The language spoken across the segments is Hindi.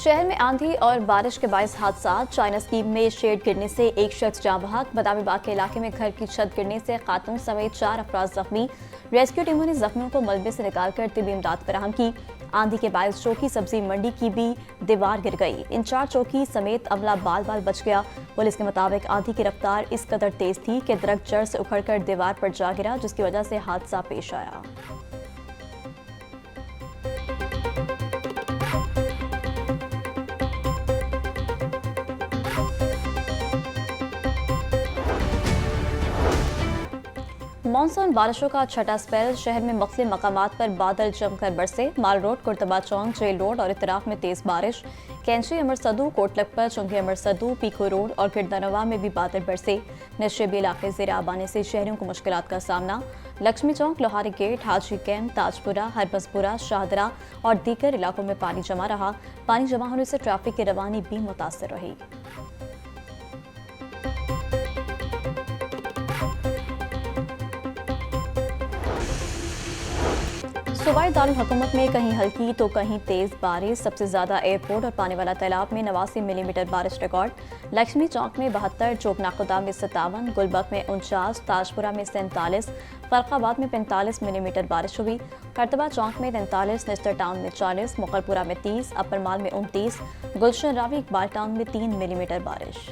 शहर में आंधी और बारिश के बायस हादसा। चाइना स्कीम में शेड गिरने से एक शख्स जाँ बहक। बदामी बाग के इलाके में घर की छत गिरने से खातून समेत 4 अफराद जख्मी। रेस्क्यू टीमों ने जख्मियों को मलबे से निकालकर तिब्बी इमदाद फराहम की। आंधी के बायस चौकी सब्जी मंडी की भी दीवार गिर गई। इन 4 चौकी समेत अमला बाल बाल बच गया। पुलिस के मुताबिक आंधी की रफ्तार इस कदर तेज थी कि दरख्त जड़ से उखड़कर दीवार पर जा गिरा, जिसकी वजह से हादसा पेश आया। मानसून बारिशों का छठा स्पेल। शहर में मुख्तलिफ मकामात पर बादल जमकर बरसे। माल रोड, कुर्तबा चौक, जेल रोड और इतराफ में तेज बारिश। कैंची अमर सदू, कोटलखपत, चुंगी अमर सदू, पीको रोड और गिरदानवा में भी बादल बरसे। नशेबी इलाके ज़ेर आब आने से शहरियों को मुश्किलात का सामना। लक्ष्मी चौक, लोहारी गेट, हाजी कैंप, ताजपुरा, हरबसपुरा, शाहदरा और दीगर इलाकों में पानी जमा रहा। पानी जमा होने से ट्रैफिक की रवानी भी मुतासर रही। सूबाई दारुल हुकूमत में कहीं हल्की तो कहीं तेज बारिश। सबसे ज्यादा एयरपोर्ट और पानी वाला तालाब में 89 मिलीमीटर बारिश रिकॉर्ड। लक्ष्मी चौक में 72, चोकनाखुदा में 57, गुलबर्ग में 49, ताजपुरा में 47, फर्रुखाबाद में 45 मिलीमीटर बारिश हुई। करतबा चौक में 43, निस्टर टाउन में 40, मुकरपुरा में 30, अपर माल में 29, गुलशन रावी इकबाल टाउन में 3 मिलीमीटर बारिश।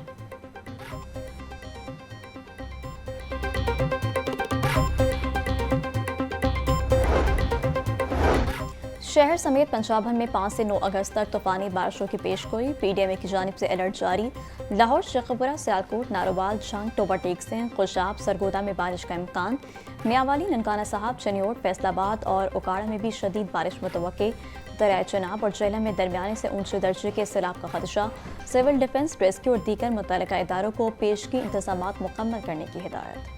शहर समेत पंजाब भर में 5 से 9 अगस्त तक तूफानी बारिशों की पेशगोई। पीडीएमए की जानिब से अलर्ट जारी। लाहौर, शेखपुरा, सियालकोट, नारोवाल, जंग, टोबा टेक सिंह, खुशाब, सरगोदा में बारिश का इम्कान। मियांवाली, ननकाना साहब, चनियोट, फैसलाबाद और उकाड़ा में भी शदीद बारिश मुतवक्के। दरियाए चनाब और जेलम में दरमियाने से ऊंचे दर्जे के सैलाब का खदशा। सिविल डिफेंस, रेस्क्यू और दीगर मुतल्लिका इदारों को पेशगी इंतजामात मुकम्मल करने की हिदायत।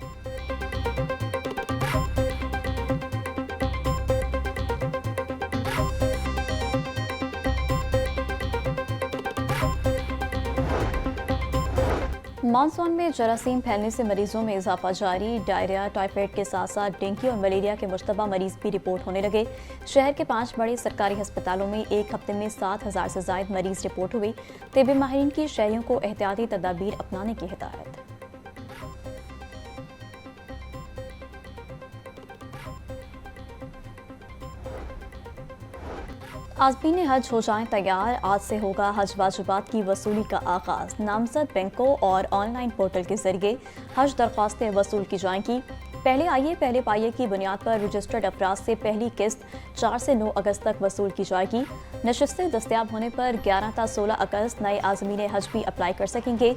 मानसून में जरासीम फैलने से मरीजों में इजाफा जारी। डायरिया, टाइफाइड के साथ साथ डेंगू और मलेरिया के मुश्तबा मरीज भी रिपोर्ट होने लगे। शहर के 5 बड़े सरकारी अस्पतालों में एक हफ्ते में 7,000 से ज्यादा मरीज रिपोर्ट हुए। तिब्बी माहिरीन की शहरियों को एहतियाती तदाबीर अपनाने की हिदायत। आज़मीन हज हो जाएं तैयार। आज से होगा हज वाजिबात की वसूली का आगाज। नामजद बैंकों और ऑनलाइन पोर्टल के जरिए हज दरख्वास्तें वसूल की जाएंगी। पहले आइए पहले पाइए की बुनियाद पर रजिस्टर्ड अफराद से पहली किस्त 4 से 9 अगस्त तक वसूल की जाएगी। नशिस्तें दस्तियाब होने पर 11 ta 16 अगस्त नए आज़मीन हज भी अप्लाई कर सकेंगे।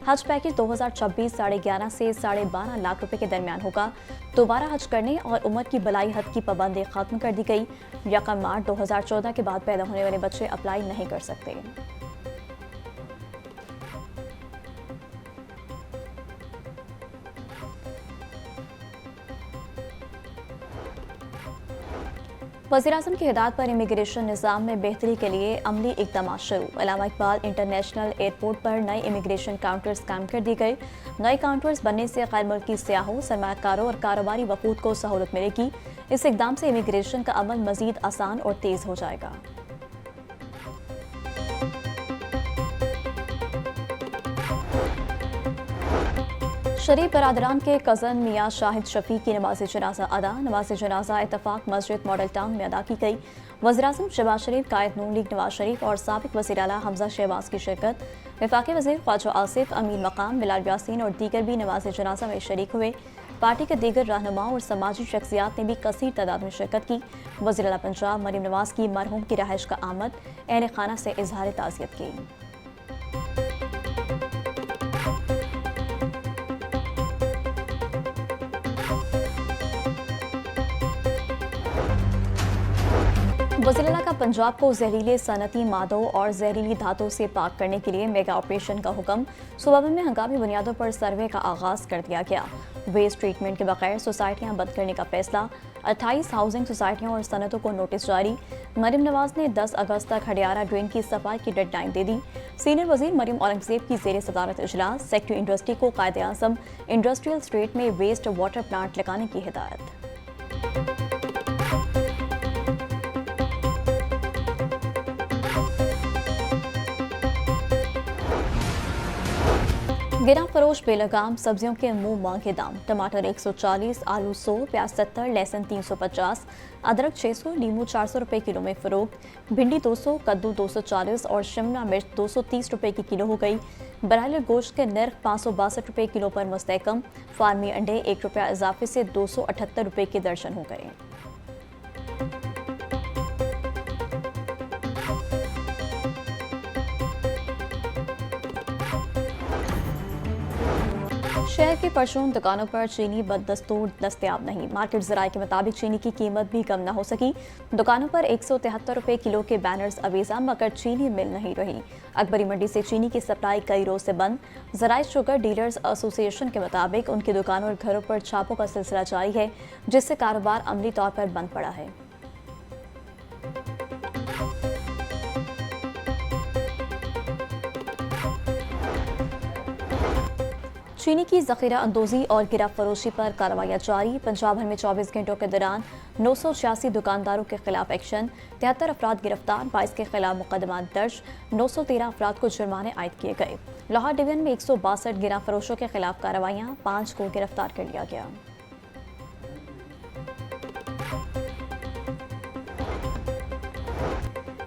हज पैकेज 2026 11.5 से 12.5 लाख रुपए के दरमियान होगा। दोबारा हज करने और उम्र की बलाई हद की पाबंदी खत्म कर दी गई। 1 मार्च 2014 के बाद पैदा होने वाले बच्चे अप्लाई नहीं कर सकते। वज़ीर-ए-आज़म की हिदायत पर इमिग्रेशन निज़ाम में बेहतरी के लिए अमली इक़दाम शुरू। अल्लामा इकबाल इंटरनेशनल एयरपोर्ट पर नए इमिग्रेशन काउंटर्स कायम कर दिए गए। नए काउंटर्स बनने से गैर मुल्की सियाहों, सरमायाकारों और कारोबारी वफूद को सहूलत मिलेगी। इस इक़दाम से इमिग्रेशन का अमल मज़ीद आसान और तेज़ हो जाएगा। शरीफ बरादरान के कज़न मियाँ शाहिद शफी की नमाज जनाजा अदा। नमाज जनाजा इत्तफाक मस्जिद मॉडल टाउन में अदा की गई। वज़ीर-ए-आज़म शहबाज शरीफ, कायद नून लीग नवाज शरीफ और साबिक़ वज़ीर आला हमजा शहबाज की शिरकत। वफाकी वज़ीर ख्वाजा आसिफ, अमीन मकाम, बिलाल यासीन और दीगर भी नमाज जनाजा में शरीक हुए। पार्टी के दीगर रहनुमाओं और समाजी शख्सियात ने भी कसीर तादाद में शिरकत की। वज़ीर आला पंजाब मरीम नवाज की मरहूम की रहाइश का आमद। अहल खाना से इजहार ताज़ियत की। वज़ीर-ए-आला का पंजाब को जहरीले सनती मादों और जहरीली धातों से पाक करने के लिए मेगा ऑपरेशन का हुक्म। सूबा भर में हंगामी बुनियादों पर सर्वे का आगाज कर दिया गया। वेस्ट ट्रीटमेंट के बगैर सोसाइटियां बंद करने का फैसला। 28 हाउसिंग सोसाइटियों और सनतों को नोटिस जारी। मरीम नवाज ने 10 अगस्त तक हडियारा ड्रेन की सफाई की डेडलाइन दे दी। सीनियर वजीर मरीम औरंगजेब की जेर सदारत इजलास। सेक्रेटरी इंडस्ट्री को कायदे आज़म इंडस्ट्रियल स्टेट में वेस्ट वाटर प्लांट लगाने की हिदायत। गिरा फरोश बेलगाम सब्जियों के मुंह मांगे दाम। टमाटर 140, आलू 100, प्याज 70, लहसुन 350, अदरक 600, नींबू 400 रुपए किलो में फरोख्त। भिंडी 200, कद्दू 240 और शिमला मिर्च 230 रुपए की किलो हो गई। ब्रायलर गोश्त के नर्ख 562 रुपए किलो पर मुस्तहकम। फार्मी अंडे 1 रुपया इजाफे से 278 रुपए के दर्जन हो गए। शहर के परचून दुकानों पर चीनी बदस्तूर दस्तयाब नहीं। मार्केट जराये के मुताबिक चीनी की कीमत भी कम न हो सकी। दुकानों पर 173 रुपए किलो के बैनर्स अवेजा, मगर चीनी मिल नहीं रही। अकबरी मंडी से चीनी की सप्लाई कई रोज से बंद। जराये शुगर डीलर्स एसोसिएशन के मुताबिक उनकी दुकानों और घरों पर छापों का सिलसिला जारी है, जिससे कारोबार अमली तौर पर बंद पड़ा है। चीनी की जखीरा अंदोजी और गिरा फरोशी पर कार्रवाइयां जारी। पंजाब भर में 24 घंटों के दौरान 986 दुकानदारों के खिलाफ एक्शन, 73 अफराद गिरफ्तार, 22 के खिलाफ मुकदमा दर्ज, 913 अफराद को जुर्माने आयद किए गए। लाहौर डिवीजन में 162 गिरा फरोशों के खिलाफ कार्रवाइयां, 5 को गिरफ्तार कर लिया गया।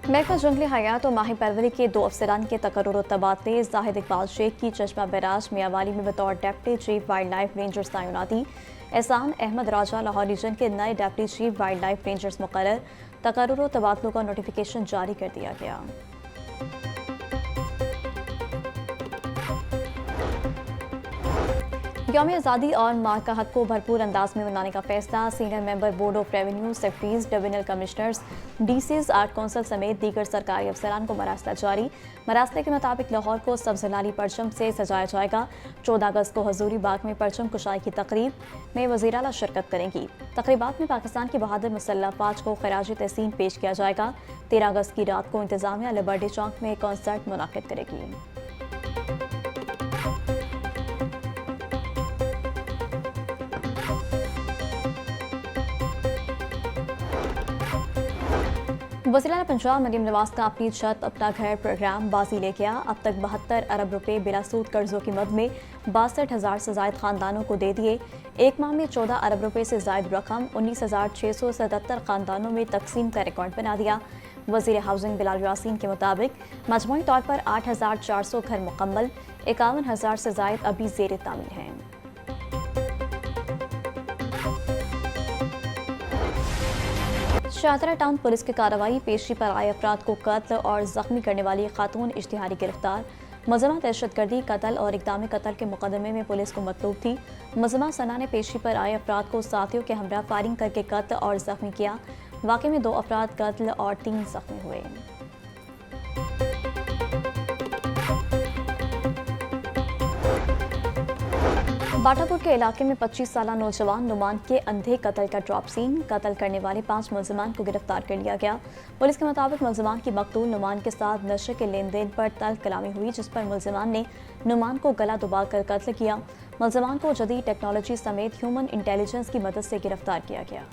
महकमा जंगली हयात और माही परवरी के 2 अफसरान के तकर्रुर और तबादले। जाहिद इकबाल शेख की चश्मा बैराज मियावाली में बतौर deputy chief wild life rangers तैनाती। एहसान अहमद राजा लाहौर रीजन के नए deputy chief wild life rangers मुकर्रर। तकर्रुर और तबादलों का नोटिफिकेशन जारी कर दिया गया। यौम आज़ादी और माह का हक को भरपूर अंदाज में मनाने का फैसला। Senior member board of revenue, secretaries, divisional commissioners, DCs, art council समेत दीगर सरकारी अफसरान को मरासला जारी। मरासले के मुताबिक लाहौर को सब्ज हिलाली परचम से सजाया जाएगा। 14 अगस्त को हजूरी बाग में परचम कुशाई की तकरीब में वज़ीर आला शिरकत करेंगी। तकरीबात में पाकिस्तान की बहादुर मुसल्लह फ़ौज को खराज तहसीन पेश किया जाएगा। 13 अगस्त की रात को इंतजामिया लिबर्टी चौक में कॉन्सर्ट मुनाकिद करेगी। वज़ीर-ए-आला पंजाब मरीम नवाज का अपनी छत अपना घर प्रोग्राम बाजी ले गया। अब तक 72 अरब रुपए बिला सूद कर्जों की मद में 62,000 से जायद खानदानों को दे दिए। एक माह में 14 अरब रुपए से जायद रकम 19,677 खानदानों में तकसीम का रिकॉर्ड बना दिया। वज़ीर हाउसिंग बिलाल यासीन के मुताबिक मजमूई तौर पर 8,400 घर मुकम्मल, 51,000 से जायद अभी ज़ेर तामीर हैं। शाहतरा टाउन पुलिस की कार्रवाई। पेशी पर आए अफराद को कत्ल और जख्मी करने वाली खातून इश्तिहारी गिरफ्तार। मुलज़मा दहशतगर्दी, कत्ल और इक़दाम कत्ल के मुकदमे में पुलिस को मतलूब थी। मुलज़मा सना ने पेशी पर आए अफराद को साथियों के हमरा फायरिंग करके कत्ल और जख्मी किया। वाक़े में 2 अफराद कत्ल और 3 जख्मी हुए। बाटापुर के इलाके में 25 साला नौजवान नुमान के अंधे कत्ल का ड्रॉप सीन। कत्ल करने वाले 5 मुलज़मान को गिरफ्तार कर लिया गया। पुलिस के मुताबिक मुलज़मान की मकतूल नुमान के साथ नशे के लेन देन पर तल्ख कलामी हुई, जिस पर मुलज़मान ने नुमान को गला दबाकर कत्ल किया। मुलज़मान को जदीद टेक्नोलॉजी समेत ह्यूमन इंटेलिजेंस की मदद से गिरफ्तार किया गया।